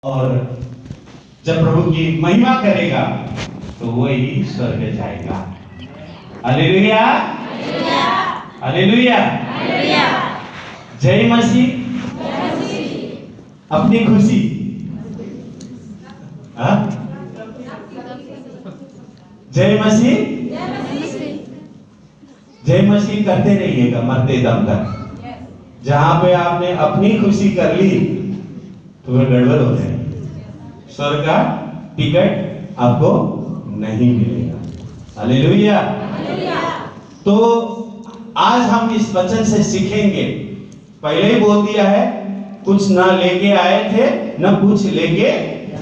और जब प्रभु की महिमा करेगा तो वही स्वर्ग जाएगा। हालेलुया, हालेलुया, जय मसीह। अपनी खुशी जय मसीह, जय मसीह करते रहिएगा मरते दम तक। जहां पे आपने अपनी खुशी कर ली तो वह गड़बड़ हो जाएगी, स्वर्ग का टिकट आपको नहीं मिलेगा। हालेलुया। तो आज हम इस वचन से सीखेंगे। पहले ही बोल दिया है, कुछ ना लेके आए थे न कुछ लेके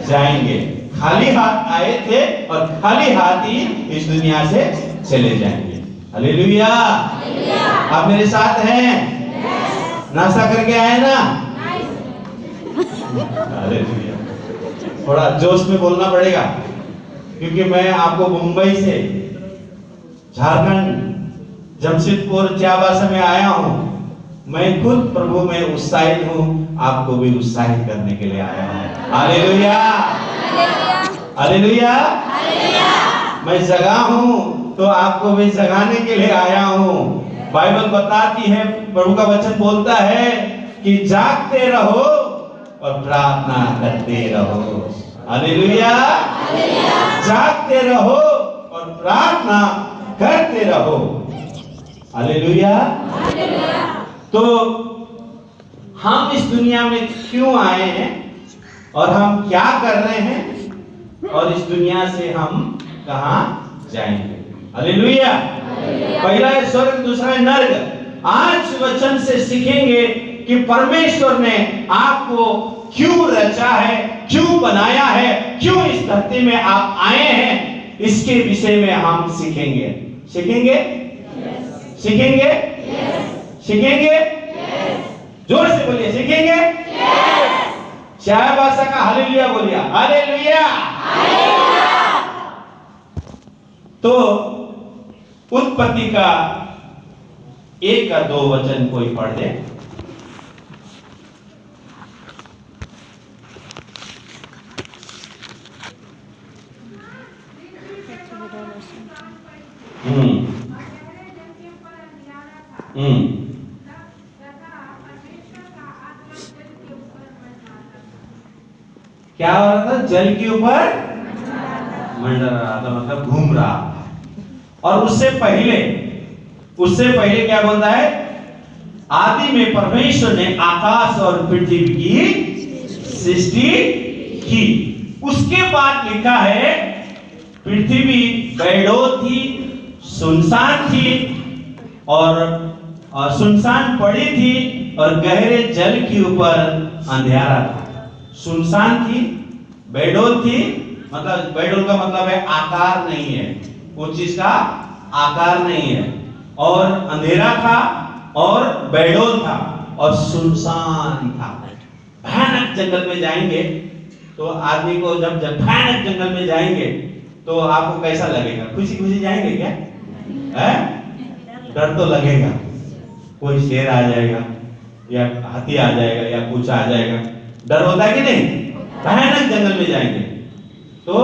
जाएंगे, खाली हाथ आए थे और खाली हाथ ही इस दुनिया से चले जाएंगे। हालेलुया। आप मेरे साथ हैं? नाश्ता करके आए ना? हालेलुया। थोड़ा जोश में बोलना पड़ेगा क्योंकि मैं आपको मुंबई से झारखंड जमशेदपुर चाबासा में आया हूं। मैं खुद प्रभु में उत्साहित हूं, आपको भी उत्साहित करने के लिए आया हूं। Hallelujah, hallelujah. मैं जगा हूं तो आपको भी जगाने के लिए आया हूं। बाइबल बताती है, प्रभु का वचन बोलता है कि जागते रहो और प्रार्थना करते रहो। हालेलुया। जागते रहो और प्रार्थना करते रहो। हालेलुया। तो हम इस दुनिया में क्यों आए हैं और हम क्या कर रहे हैं और इस दुनिया से हम कहां जाएंगे? हालेलुया। पहला है स्वर्ग, दूसरा है नरक। आज वचन से सीखेंगे कि परमेश्वर ने आपको क्यों रचा है, क्यों बनाया है, क्यों इस धरती में आप आए हैं, इसके विषय में हम सीखेंगे। सीखेंगे? सीखेंगे? सीखेंगे? जोर से बोलिए, सीखेंगे? चाय भाषा का हालेलुया बोलिए। हालेलुया। तो उत्पत्ति का 1 का 2 वचन कोई पढ़ दे। क्या हो रहा था? जल के ऊपर मंडरा रहा था, मतलब घूम रहा था। और उससे पहले क्या बोलता है? आदि में परमेश्वर ने आकाश और पृथ्वी की सृष्टि की। उसके बाद लिखा है पृथ्वी बैडो थी, सुनसान थी और सुनसान पड़ी थी और गहरे जल के ऊपर अंधेरा था। सुनसान थी, बैडोल थी, मतलब बैडोल का मतलब है आकार नहीं है, उस चीज का आकार नहीं है, और अंधेरा था और बैडोल था और सुनसान था। भयानक जंगल में जाएंगे तो आदमी को जब भयानक जंगल में जाएंगे तो आपको कैसा लगेगा? खुशी खुशी जाएंगे क्या? डर तो लगेगा, कोई शेर आ जाएगा या हाथी आ जाएगा या कुछ आ जाएगा, डर होता है कि नहीं? भयानक जंगल में जाएंगे तो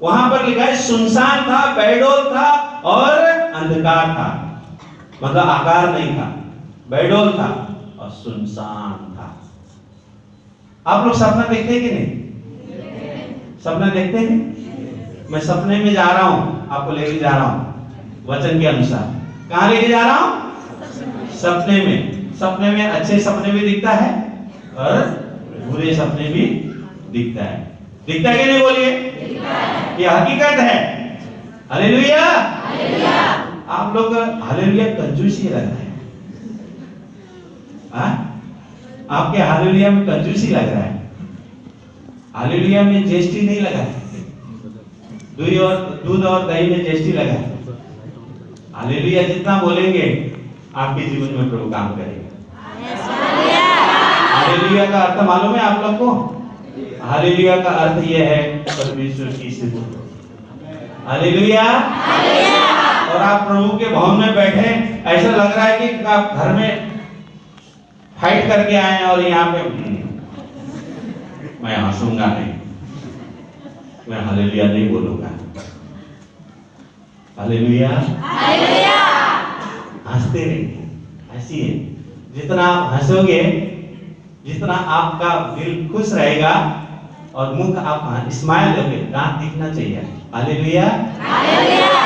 वहां पर लिखा है सुनसान था, बैडोल था और अंधकार था, मतलब आकार नहीं था, बैडोल था और सुनसान था। आप लोग सपना देखते हैं कि नहीं? सपना देखते हैं? मैं सपने में जा रहा हूं, आपको लेके जा रहा हूं वचन के अनुसार। कहां लेके जा रहा हूं? सपने में। सपने में अच्छे सपने भी दिखता है और बुरे सपने भी दिखता है। दिखता है कि नहीं? बोलिए, ये हकीकत है। हालेलुया। आप लोग हालेलुया कंजूसी लग रहा है। आपके हालेलुया में कंजूसी लग रहा है। हालेलुया में जेस्टी नहीं लगा है, दूध और दही में जेस्टी लगा है। हालेलुया जितना बोलेंगे आपके जीवन में प्रभु काम करेगा। हालेलुया का अर्थ मालूम है आप लोग को? हालेलुया का अर्थ यह है परमेश्वर की स्तुति। हालेलुया। और आप प्रभु के भवन में बैठे, ऐसा लग रहा है कि आप घर में फाइट करके आए हैं और यहाँ पे मैं हंसूंगा नहीं, मैं हालेलुया नहीं बोलूंगा। Hallelujah, hallelujah. हंसते रहिए, हंसिए। जितना आप हंसोगे, जितना आपका दिल खुश रहेगा और मुख आप स्माइल दोगे, दांत दिखना चाहिए। Hallelujah, hallelujah.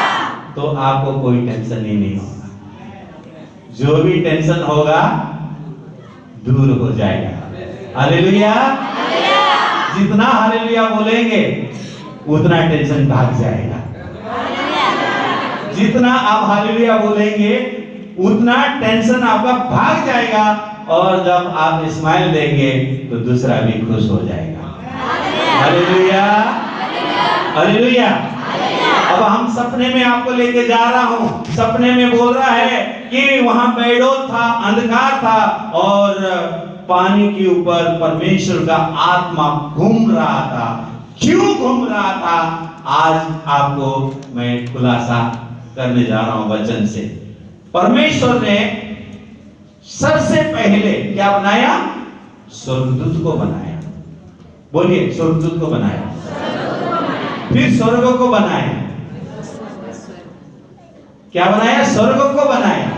तो आपको कोई टेंशन ही नहीं होगा। जो भी टेंशन होगा दूर हो जाएगा। हालेलुया, जितना हालेलुया बोलेंगे उतना टेंशन भाग जाएगा। जितना आप हालेलुया बोलेंगे उतना टेंशन आपका भाग जाएगा, और जब आप स्माइल देंगे तो दूसरा भी खुश हो जाएगा। Hallelujah, hallelujah. अब हम सपने में आपको लेके जा रहा हूं। सपने में बोल रहा है कि वहां बेडोल था, अंधकार था, और पानी के ऊपर परमेश्वर का आत्मा घूम रहा था। क्यों घूम रहा था, आज आपको मैं खुलासा करने जा रहा हूं वचन से। परमेश्वर ने सबसे पहले क्या बनाया? स्वर्गदूत को बनाया। बोलिए, स्वर्गदूत को बनाया। फिर स्वर्ग को बनाया। क्या बनाया? स्वर्ग को बनाया।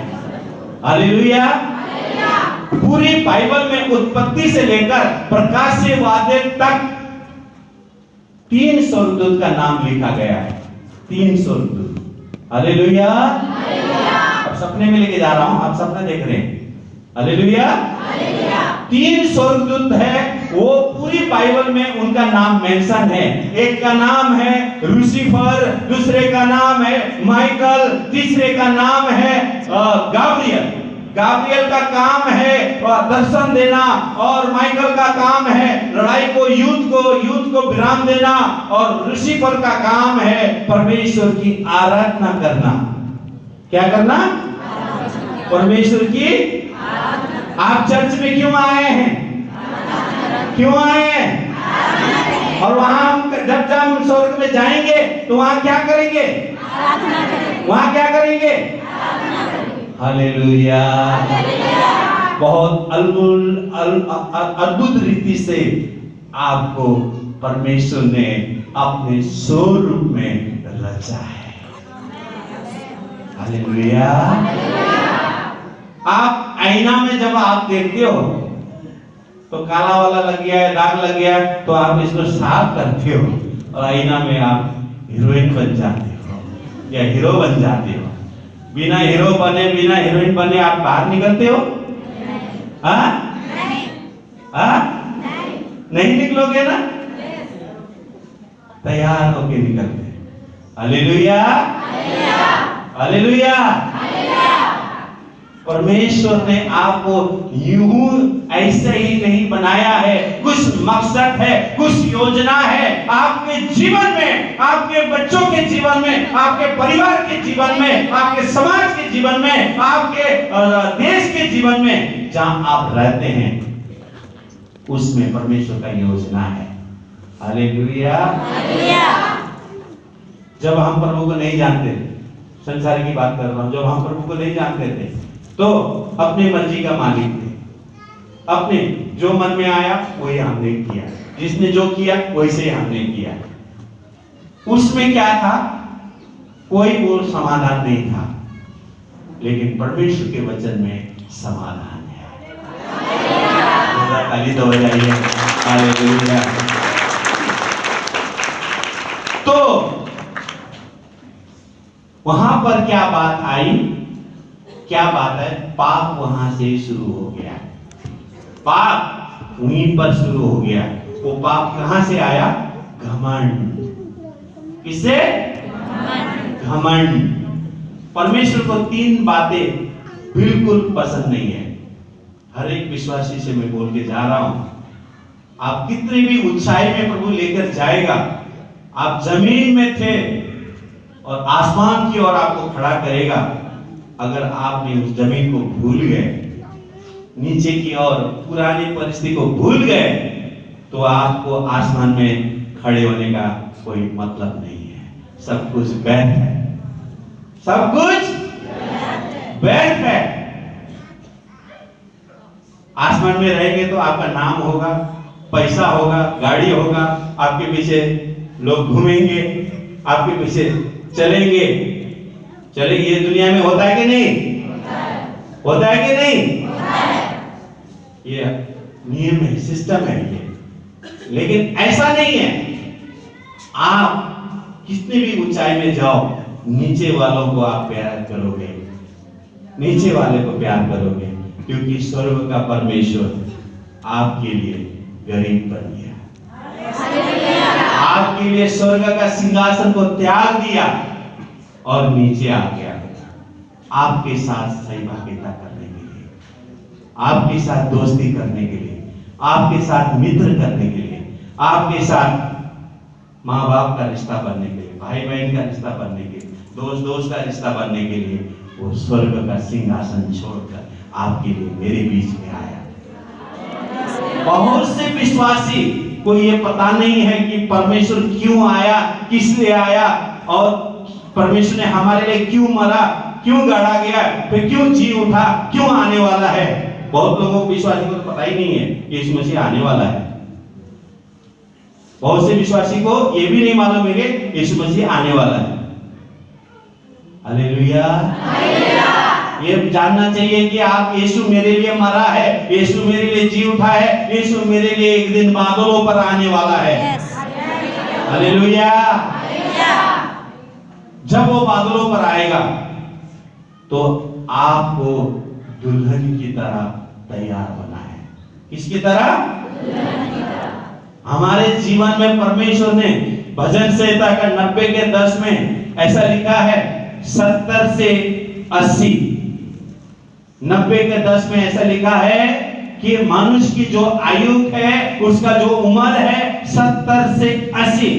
हालेलुया। पूरी बाइबल में उत्पत्ति से लेकर प्रकाशीय वाद्य तक 3 स्वर्गदूत का नाम लिखा गया है। 3 स्वर्गदूत। हालेलुया। अब सपने में लेके जा रहा हूं, आप सपना देख रहे हैं। हालेलुया। 3 स्वर्गदूत है, वो पूरी बाइबल में उनका नाम मेंशन है। एक का नाम है लूसीफर, दूसरे का नाम है माइकल, तीसरे का नाम है गाब्रियल। गाब्रियल का काम है दर्शन देना, और माइकल का काम है लड़ाई को, युद्ध को विराम देना, और लूसीफर का काम है परमेश्वर की आराधना करना। क्या करना? परमेश्वर की। आप चर्च में क्यों आए हैं? क्यों आए हैं? और वहां जब हम स्वर्ग में जाएंगे तो वहां क्या करेंगे? वहां क्या करेंगे? हालेलुया। बहुत अद्भुत रीति से आपको परमेश्वर ने अपने स्वरूप में रचा है। हालेलुया। आप आईना में जब आप देखते हो तो काला वाला लग गया है, दाग लग गया है, तो आप इसको साफ करते हो और आईना में आप हीरोइन बन जाते हो या हीरो बन जाते हो। बिना हीरो बने, बिना हीरोइन बने आप बाहर निकलते हो? हाँ? नहीं निकलोगे ना? तैयार होके निकलते। Hallelujah, hallelujah. परमेश्वर ने आपको यूं ऐसे ही नहीं बनाया है। कुछ मकसद है, कुछ योजना है आपके जीवन में, आपके बच्चों के जीवन में, आपके परिवार के जीवन में, आपके समाज के जीवन में, आपके देश के जीवन में, जहां आप रहते हैं उसमें परमेश्वर का योजना है। हालेलुया। जब हम प्रभु को नहीं जानते, संसार की बात कर रहा हूं, जब हम प्रभु को नहीं जानते थे तो अपनी मर्जी का मालिक थे। अपने जो मन में आया वही हमने किया, जिसने जो किया वैसे हमने किया। उसमें क्या था? कोई वो समाधान नहीं था, लेकिन परमेश्वर के वचन में समाधान है। ताली तो बजाइए। हालेलुया। तो वहां पर क्या बात आई? क्या बात है? पाप वहां से शुरू हो गया। पाप वहीं पर शुरू हो गया। वो पाप कहां से आया? घमंड। किससे? घमंड। परमेश्वर को 3 बातें बिल्कुल पसंद नहीं है। हर एक विश्वासी से मैं बोल के जा रहा हूं, आप कितनी भी ऊंचाई में प्रभु लेकर जाएगा, आप जमीन में थे और आसमान की ओर आपको खड़ा करेगा। अगर आपने उस जमीन को भूल गए, नीचे की ओर पुरानी परिस्थिति को भूल गए, तो आपको आसमान में खड़े होने का कोई मतलब नहीं है। सब कुछ व्यर्थ है, सब कुछ व्यर्थ है। आसमान में रहेंगे तो आपका नाम होगा, पैसा होगा, गाड़ी होगा, आपके पीछे लोग घूमेंगे, आपके पीछे चलेंगे। चले, ये दुनिया में होता है कि नहीं? होता है कि नहीं? ये नियम है, सिस्टम है ये। लेकिन ऐसा नहीं है। आप कितनी भी ऊंचाई में जाओ, नीचे वालों को आप प्यार करोगे, नीचे वाले को प्यार करोगे, क्योंकि स्वर्ग का परमेश्वर आपके लिए गरीब बन गया, आपके लिए स्वर्ग का सिंहासन को त्याग दिया और नीचे आ गया, आपके साथ सहभागिता करने के लिए, आपके साथ दोस्ती करने के लिए, आपके साथ मित्र करने के लिए, आपके साथ माँ बाप का रिश्ता बनने के लिए, भाई बहन का रिश्ता बनने के लिए, दोस्त का रिश्ता बनने के लिए वो स्वर्ग का सिंहासन छोड़कर आपके लिए मेरे बीच में आया। बहुत से विश्वासी को ये पता नहीं है कि परमेश्वर क्यों आया, किस लिए आया, और परमेश्वर ने हमारे लिए क्यों मरा, क्यों गढ़ा गया, फिर क्यों जी उठा, क्यों आने वाला है। बहुत लोगों को, विश्वासी को तो पता ही नहीं है कि यीशु मसीह आने वाला है। बहुत से विश्वासी को ये भी नहीं मालूम है कि यीशु मसीह आने वाला है। हालेलुया। ये जानना चाहिए कि आप, यीशु मेरे लिए मरा है, यीशु मेरे लिए जी उठा है, यीशु मेरे लिए एक दिन बादलों पर आने वाला है। हालेलुया। जब वो बादलों पर आएगा तो आपको दुल्हन की तरह तैयार होना है। किसकी तरह? हमारे जीवन में परमेश्वर ने भजन संहिता का 90 के 10 में ऐसा लिखा है, 70 से 80, 90 के 10 में ऐसा लिखा है कि मनुष्य की जो आयु है, उसका जो उम्र है 70 से 80।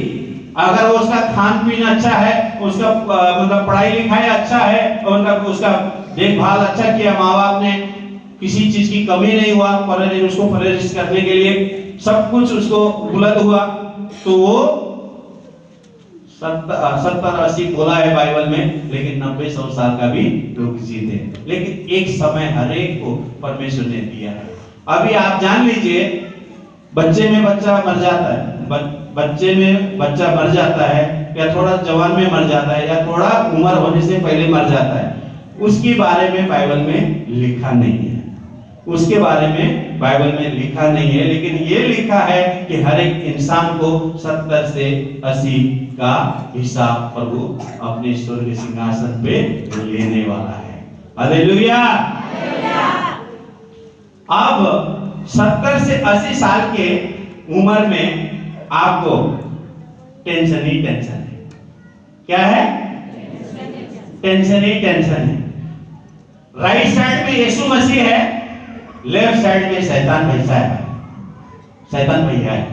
अगर वो उसका खान पीन अच्छा है, उसका मतलब पढ़ाई लिखाई अच्छा है, और उसका देखभाल अच्छा किया, माँ बाप ने किसी चीज की कमी नहीं हुआ, उसको परवरिश करने के लिए सब कुछ उसको उपलब्ध हुआ, तो वो 70-80 बोला है बाइबल में, लेकिन 90-100 साल का भी लोग जीते। लेकिन एक समय हर एक को परमेश्वर ने दिया है। अभी आप जान लीजिए, बच्चे में बच्चा मर जाता है, बच्चे में बच्चा मर जाता है, या थोड़ा जवान में मर जाता है, या थोड़ा उम्र होने से पहले मर जाता है, उसके बारे में बाइबल में लिखा नहीं है, उसके बारे में बाइबल में लिखा नहीं है। लेकिन ये लिखा है कि हर एक इंसान को 70 से 80 का हिसाब प्रभु अपने स्वर्ग सिंहासन पे लेने वाला है। हालेलुया। अब 70 से 80 साल के उम्र में आपको टेंशन ही टेंशन है। क्या है? टेंशन ही टेंशन है। राइट साइड में यीशु मसीह है, लेफ्ट साइड में शैतान भैया है। शैतान भैया है।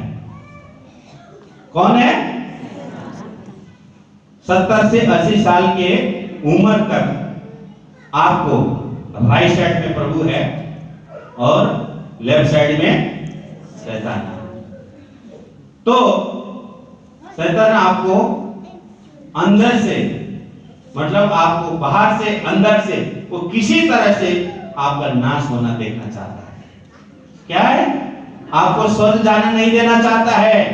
कौन है? 70 से 80 साल के उम्र तक आपको राइट साइड में प्रभु है और लेफ्ट साइड में शैतान है। तो शैतान आपको अंदर से, मतलब आपको बाहर से अंदर से, वो किसी तरह से आपका नाश होना देखना चाहता है। क्या है? आपको स्वर्ग जाना नहीं देना चाहता है,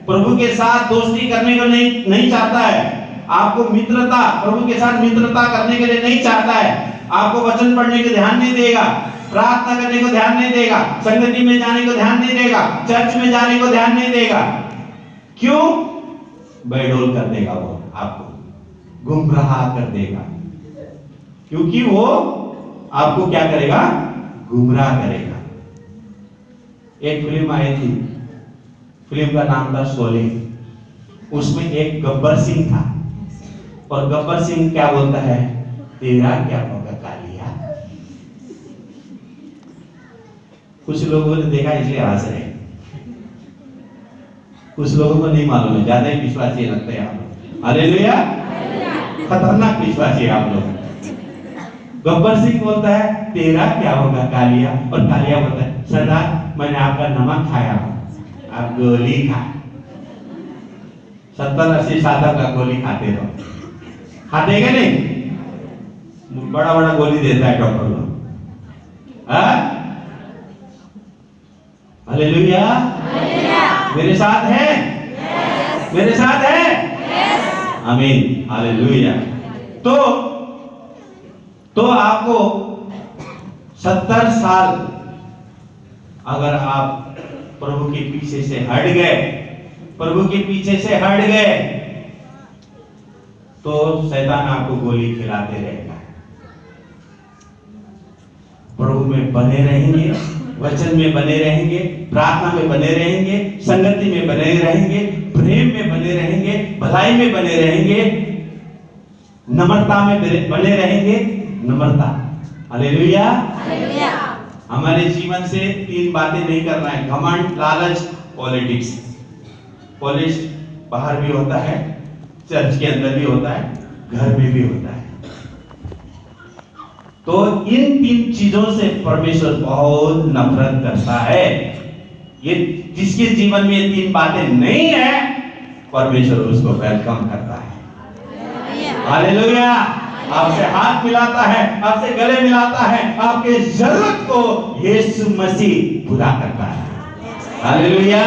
प्रभु के साथ दोस्ती करने को नहीं चाहता है, आपको मित्रता, प्रभु के साथ मित्रता करने के लिए नहीं चाहता है, आपको वचन पढ़ने को ध्यान नहीं देगा, प्रार्थना करने को ध्यान नहीं देगा, संगति में जाने को ध्यान नहीं देगा, चर्च में जाने को ध्यान नहीं देगा। क्यों? बेडोल कर देगा, वो आपको गुमराह कर देगा, क्योंकि वो आपको क्या करेगा? गुमराह करेगा। एक फिल्म आई थी, फिल्म का नाम था शोले। उसमें एक गब्बर सिंह था, और गब्बर सिंह क्या बोलता है? तेरा क्या होगा कालिया। कुछ लोगों ने देखा इसलिए हंस रहे, कुछ लोगों को नहीं मालूम है, ज्यादा ही विश्वासी लगते हैं आप लोग। हालेलुया। खतरनाक विश्वासी आप लोग। गब्बर सिंह बोलता है तेरा क्या होगा कालिया, और कालिया बोलता है सरदार मैंने आपका नमक खाया, आप गोली खा। 70-80 साल का गोली खाते रहो, खाते क्या नहीं? बड़ा बड़ा गोली देता है डॉक्टर लोग। हालेलुया। मेरे साथ है, मेरे साथ है, आमीन, हालेलुया। तो आपको 70 साल अगर आप प्रभु के पीछे से हट गए, प्रभु के पीछे से हट गए, तो शैतान आपको गोली खिलाते रहेगा। प्रभु में बने रहेंगे, वचन में बने रहेंगे, प्रार्थना में बने रहेंगे, संगति में बने रहेंगे, प्रेम में बने रहेंगे, भलाई में बने रहेंगे, नम्रता में बने रहेंगे। नम्रता, हालेलुया। हमारे जीवन से 3 बातें नहीं करना है: घमंड, लालच, पॉलिटिक्स। पॉलिटिक्स बाहर भी होता है, चर्च के अंदर भी होता है, घर में भी होता है। तो इन 3 चीजों से परमेश्वर बहुत नफरत करता है। ये जिसके जीवन में ये 3 बातें नहीं है, परमेश्वर उसको वेलकम करता है। हालेलुया। आपसे हाथ मिलाता है, आपसे गले मिलाता है, आपके जरूरत को यीशु मसीह पूरा करता है। हालेलुया।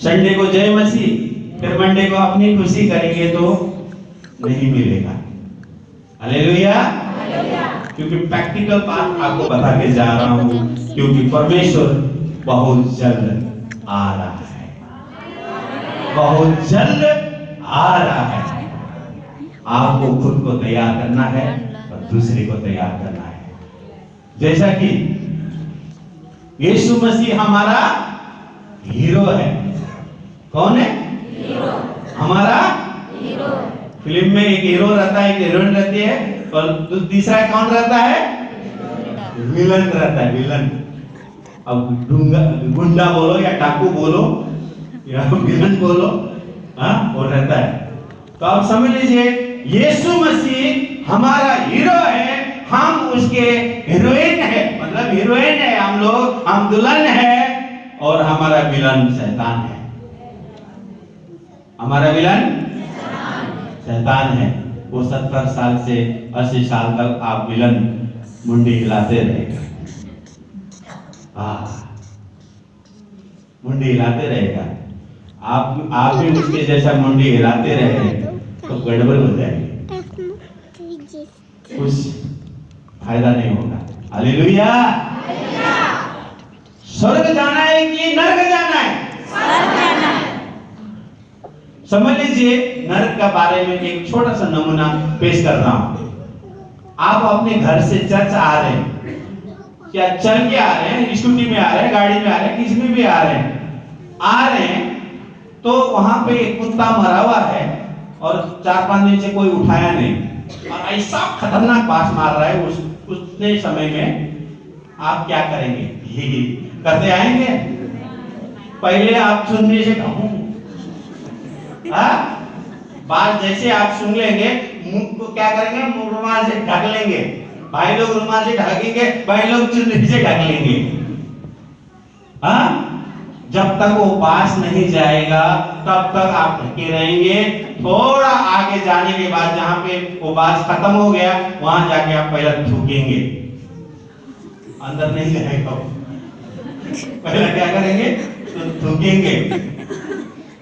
संडे को जय मसीह, फिर मंडे को अपनी खुशी करेंगे तो नहीं मिलेगा। हालेलुया। क्योंकि प्रैक्टिकल बात आपको बता के जा रहा हूं, क्योंकि परमेश्वर बहुत जल्द आ रहा है, बहुत जल्द आ रहा है। आपको खुद को तैयार करना है और दूसरे को तैयार करना है। जैसा कि यीशु मसीह हमारा हीरो है। कौन है? हीरो। हमारा हीरो। फिल्म में एक हीरो रहता है, एक हीरोइन रहती है, और तीसरा कौन रहता है? विलन रहता है, विलन। अब गुंडा बोलो या डाकू बोलो या विलन बोलो, हाँ, वो रहता है। तो आप समझ लीजिए, यीशु मसीह हमारा हीरो है, हम उसके हीरोइन है, मतलब हीरोइन है हम लोग, हम दुल्हन है, और हमारा विलन शैतान है। हमारा विलन शैतान है। वो 70 साल से 80 साल तक आप विलन मुंडी हिलाते रहेगा, मुंडी हिलाते रहेगा। आप भी उसके जैसा मुंडी हिलाते रहे तो गड़बड़ हो जाएगी, कुछ फायदा नहीं होगा। हालेलुया। स्वर्ग जाना है कि नरक जाना है? स्वर्ग जाना है। समझ लीजिए, नरक के बारे में एक छोटा सा नमूना पेश कर रहा हूं। आप अपने घर से चर्च आ रहे हैं, क्या चल के आ रहे हैं, स्कूटी में आ रहे हैं, गाड़ी में आ रहे हैं, किसी में भी आ रहे हैं, तो वहां पे एक कुत्ता मरा हुआ है और 4-5 दिन से कोई उठाया नहीं, और ऐसा खतरनाक बास मार रहा है, उतने समय में आप क्या करेंगे? करते आएंगे? पहले आप सुनने से बात जैसे आप सुन लेंगे, मुंह को क्या करेंगे? रुमाल से ढक लेंगे। भाई लोग रुमाल से ढकेंगे, भाई लोग चुन्नी से ढक लेंगे। जब तक वो पास नहीं जाएगा तब तक आप ढके रहेंगे। थोड़ा आगे जाने के बाद जहां पे वो बास खत्म हो गया, वहां जाके आप पहले थूकेंगे, अंदर नहीं जाएगा। पहले क्या करेंगे? तो थूकेंगे।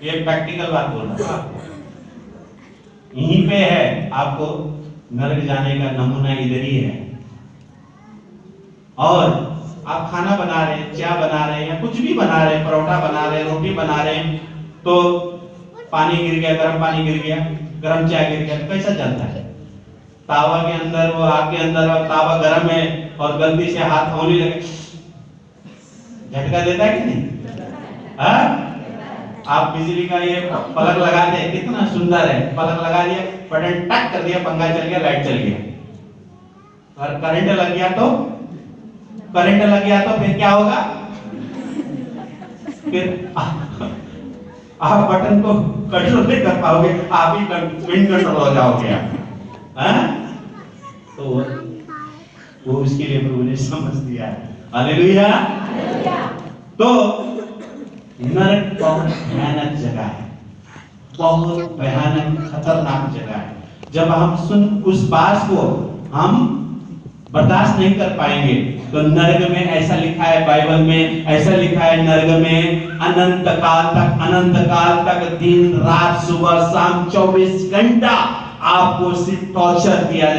ये प्रैक्टिकल बात बोल रहा हूं। यहीं पे है, आपको नरक जाने का नमूना इधर ही है। और आप खाना बना रहे हैं, चाय बना रहे हैं, या कुछ भी बना रहे हैं, परोठा बना रहे हैं, रोटी बना रहे हैं, तो पानी गिर गया, गर्म पानी गिर गया, गर्म चाय गिर गया, तो कैसा जलता है? तावा के अंदर, वो आग के अंदर, और तावा गर्म है और गलती से हाथ होने लगे, झटका देता है कि नहीं? आप बिजली का ये पलक लगा दे, कितना सुंदर है, पलक लगा दिया, बटन टक कर दिया, पंखा चल गया, लाइट चल गया। और करंट लग गया तो फिर क्या होगा? फिर आप बटन को कंट्रोल नहीं कर पाओगे, आप ही विंड कंट्रोल हो जाओगे। तो वो उसके लिए प्रभु ने समझ दिया है। हालेलुया। तो नरक बहुत भयानक जगह है, बहुत भयानक खतरनाक जगह है। जब हम सुन उस बात को हम बर्दाश्त नहीं कर पाएंगे। तो नरक में ऐसा लिखा है, बाइबल में ऐसा लिखा है, नरक में अनंत काल तक दिन रात सुबह शाम 24 घंटा आपको सिर्फ टॉर्चर किया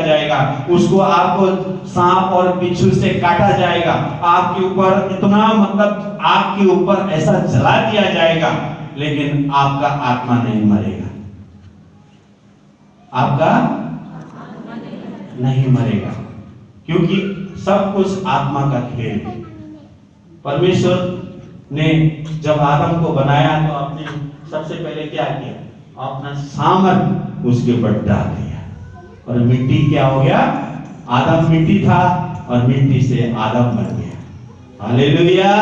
जाएगा। उसको आपको सांप और बिच्छू से काटा जाएगा, आपके ऊपर इतना मतलब आपके ऊपर ऐसा जला दिया जाएगा, लेकिन आपका आत्मा नहीं मरेगा, आपका नहीं मरेगा, क्योंकि सब कुछ आत्मा का खेल है। परमेश्वर ने जब आदम को बनाया तो आपने सबसे पहले क्या किया? अपना सामर्थ उसके ऊपर डाल दिया, और मिट्टी क्या हो गया? आदम मिट्टी था और मिट्टी से आदम बन गया। हालेलुया।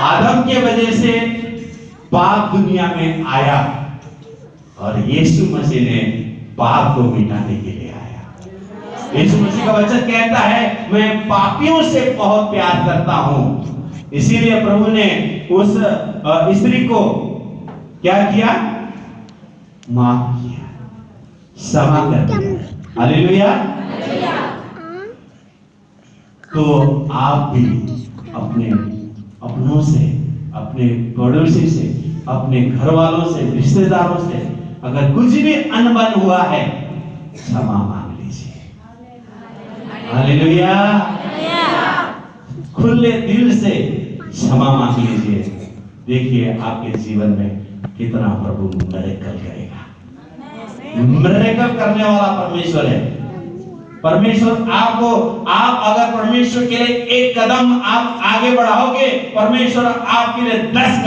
आदम के वजह से पाप दुनिया में आया, और यीशु मसीह ने पाप को मिटाने के लिए आया। यीशु मसीह का वचन कहता है, मैं पापियों से बहुत प्यार करता हूं। इसीलिए प्रभु ने उस स्त्री को क्या किया? माफ किया, क्षमा कर दिया। हालेलुया। तो आप भी अपने अपनों से, अपने पड़ोसी से, अपने घर वालों से, रिश्तेदारों से अगर कुछ भी अनबन हुआ है, क्षमा मांग लीजिए। हालेलुया। खुले दिल से क्षमा मांग लीजिए। देखिए आपके जीवन में कितना प्रभु मिरेकल करेगा। मिरेकल करने वाला परमेश्वर है। परमेश्वर आपको, आप अगर परमेश्वर के लिए एक कदम आप आगे बढ़ाओगे, परमेश्वर आपके लिए 10 कदम